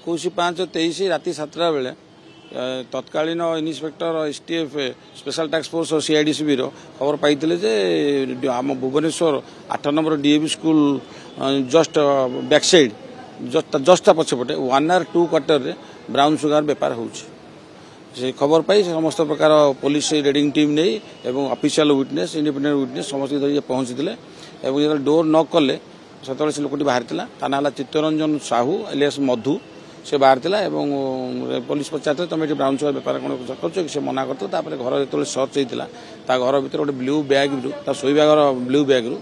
21/5/23 राति 7टा बेले तत्कालीन inspector STF special task force और सीआईडीसीबी खबर पाई आम Bhubaneswar 8 number DAV school just back side just पछपटे 1 और 2 क्वार्टर रे ब्राउन सुगार बेपार होची खबर पाई समस्त प्रकार पुलिस रेडिंग टीम नहीं एवं ऑफिशियल विटनेस इंडिपेंडेंट विटनेस समस्त धरी पहुंची डोर नॉक कले से लोकटी बाहर ता ना चित्तरंजन साहू एलियास मधु से बाहर पुलिस पचार तुम ये ब्राउन सुगार बेपार कौन कर से मना करता घर जो सर्च होता घर भर गोटे ब्लू बैग शोवा घर ब्लू बैग रु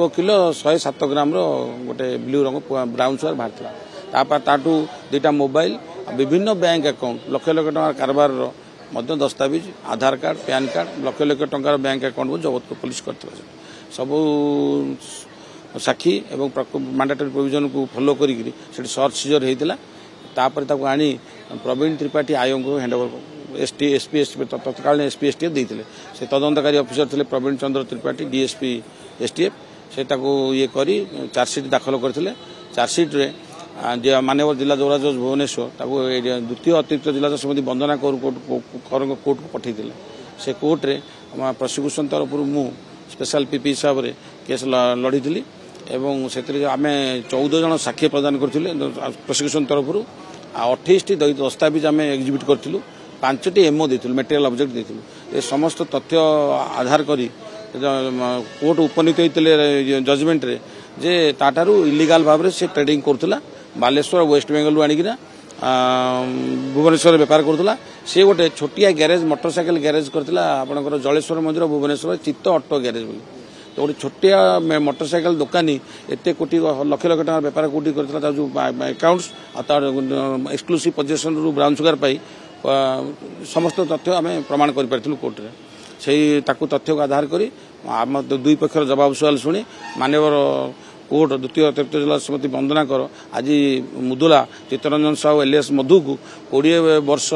1 किलो 107 ग्राम गोटे ब्लू रंग ब्राउन सुगार बाहर ताठू 2टा मोबाइल विभिन्न बैंक अकाउंट लक्ष लक्ष टंका कारबार दस्तावेज आधार कार्ड पैन कार्ड लक्ष लक्ष टंकार बैंक अकाउंट को जबत पुलिस कर सबू साक्षी एवं मैंडेटरी प्रोविजन को फॉलो करी सर्च सीजर होता आनी प्रवीण त्रिपाठी आयोग को हैंडओवर एसपी तत्कालीन एसपी एसटीएफ देते से तदंतकारी ऑफिसर थे प्रवीण चंद्र त्रिपाठी डीएसपी एसटीएफ से ये करी चार्जसीट दाखल करते चार्जसीट रे माननीय जिला दौरा जज भुवनेश्वर द्वितीय अतिरिक्त जिला जज श्रीमती वंदना कोर्ट को पठे से कोर्ट रे प्रोसिक्यूशन तरफ मु स्पेशल पीपी हिसाब से केस लड़ी एवं से आम 14 जन साक्षी प्रदान करथिले प्रोसिक्यूशन तरफ 28टी दस्तावेज आम एग्जिबिट करूँ 5टी एमओ देथिलु मटेरियल ऑब्जेक्ट देथिलु ए समस्त तथ्य आधार करी कोर्ट उपनीत होते जजमेंट रे जे ताठारू इलीगल भाव से ट्रेडिंग करथुला बालेश्वर वेस्ट बेंगल आनिकिना भुवनेश्वर बेपार करूला से गोटे छोटिया ग्यारेज मोटरसाइकिल ग्यारेज करथिला आपनकर जलेश्वर मंदिर भुवनेश्वर चित्त ऑटो ग्यारेज बोली तो गोटे छोटिया मोटरसाइकिल दुकानी एत कोटी लक्ष लक्ष टका बेपार कोटी करथिला जो अकाउंट्स एक्सक्लूसिव पोजेशन रु ब्राउन सुगार पाई समस्त तथ्य आम प्रमाण कर पारथिलु कोर्ट रे सेही ताकू तथ्य को आधार करी आम दुई पक्षर जवाब सवाल शुणी माननीय कोर्ट द्वितीय अतिरिक्त जिला श्रीमती वंदना कर आज मुदुला चित्तरंजन साहू एलियास मधु को 20 वर्ष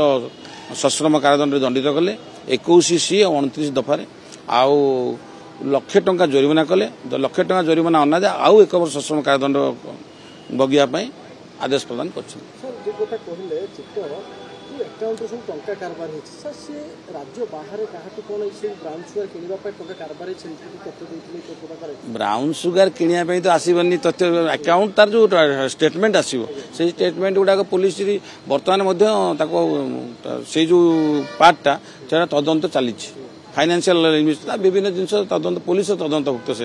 सश्रम कारादंड दंडित कले 21C और 29 दफार आउ लक्ष टंका जरिमाना कले लक्ष टंका जरिमाना अनादे आउ 1 वर्ष सश्रम कारादंड बगिया आदेश प्रदान कर ब्राउन सुगार किनिया तो आसबनी तथ्य अकाउंट तार जो स्टेटमेंट आसो से स्टेटमेंट गुड़ाक पुलिस बर्तमान से जो पार्टा से तदंत चली फाइनेंशियल विभिन्न जिन तदंत पुलिस तदंतभुक्त से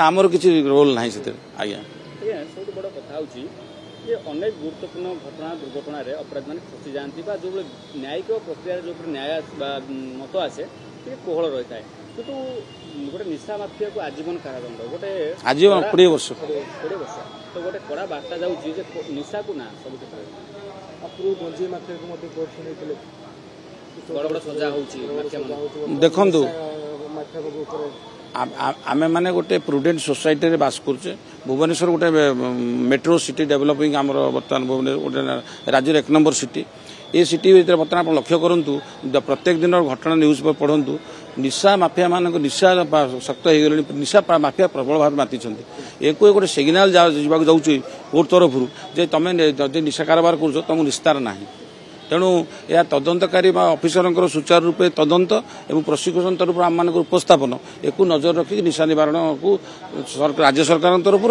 आमर किसी रोल ना से आज्ञा सब बड़ कथा ये अनेक गुरुत्वपूर्ण घटना दुर्घटना रे अपराधी मैंने फसी जाती जो न्यायिक प्रक्रिया जो न्याय मत आसे कोहल रही है किंतु गोटे निशा माफिया को आजीवन कारादंड गोटे आजीवन 20 वर्ष तो गोटे कड़ा बार्ता जाऊँगी निशा को ना सब गंजी माफिया को कोर्ट सुनी बड़ बड़ सजा हो देखु आमे माने गोटे प्रुडेंट सोसाइटी रे बास करछे भुवनेश्वर गोटे मेट्रो सिटी डेवलपिंग आमर बर्तमान भुवनेश्वर गोटे राज्य 1 नंबर सिटी ये सिटी भीतर बर्तमान आप लक्ष्य करूँ प्रत्येक दिन घटना न्यूज पर पढ़ु निशा माफिया मान निशा शक्त हो गले निशा माफिया प्रबल भाव माति एक गोटे सिग्नाल जावाक जाऊँगी कोर्ट तरफ जे तुम निशा कारोबार कर तुमको निस्तार ना तेणु यह तदंतकारी अफिसर सुचारू रूपे तदंत एवं प्रोसिक्यूशन तरफ आम मान उपस्थापन एक नजर रखिक निशा निवारण को राज्य सरकार तरफ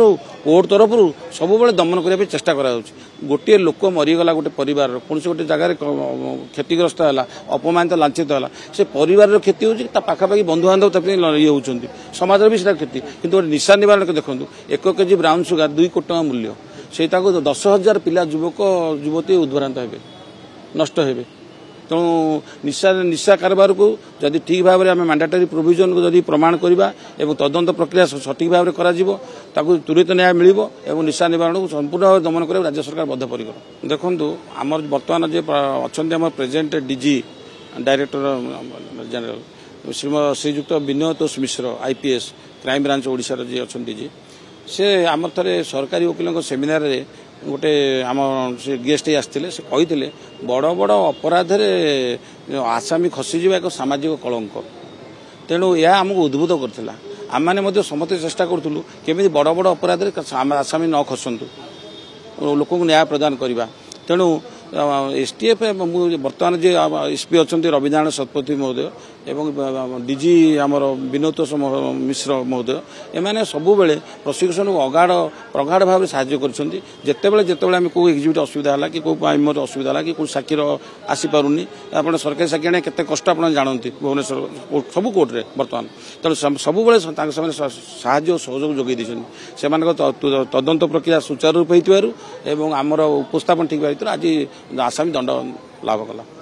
कोर्ट तरफ सब दमन करने चेष्टा करा गोटे लोक मरीगला गोटे परिवार कौन से गोटे जगार क्षतिग्रस्त है अपमानित लांछित है से परिवार क्षति हो पाखापाखि बंधु बांधव ये होती समाज भी क्षति किंतु निशा निवारण को देखो 1 केजी ब्राउन सुगार 2 कोटी टका मूल्य से 10,000 पिला युवक युवती उद्भ्रांत हे नष्ट हे तेणु निशा कारोबार को जदि ठीक भाव में आम मैंडेटरी प्रोविजन को जदि प्रमाण करवा और तदंत प्रक्रिया सठिक भाव में तुरंत न्याय मिल निशा निवारण को संपूर्ण भाव दमन कर राज्य सरकार बद्धपरिकर देखु आम बर्तमान जे अच्छा प्रेजेंट डीजी डायरेक्टर जनरल श्रीयुक्त विनयतोष मिश्र आईपीएस क्राइम ब्रांच ओडिशा जी अच्छा डीजी से आम थे सरकारी वकिलों सेमिनार रे गोटे आम से गेस्ट आसते से कही बड़ बड़ अपराध आसामी खसीजा एक सामाजिक कलंक तेणु यह आमको उद्भूत करता आम मैंने समस्त चेष्टा करूँ केमी बड़ बड़ अपराध आसामी न खसतु लोक न्याय प्रदान करवा तेणु एसटीएफ बर्तमान जे एसपी अच्छा रविनारायण शतपथी महोदय एवं डीजी आमर विनोद मिश्र महोदय एमाने सबुबले प्रशिक्षण को प्रगाढ़ भाव साहाय्य करते कौ एक्जिबिट असुविधा है कि कौ असुविधा है कि कौ साक्षीर आसीपारूनी आप सरकारी साक्षी आने केते कष्ट आप जानते भुवनेश्वर सबू कोर्टे बर्तमान तेणु सबुबले साहाय्य और सहयोग जोगे से तदंत प्रक्रिया सुचारू रूप होइतिबारु एवं आमर उपस्थापन ठीक आज आसामी दंड लाभ कला।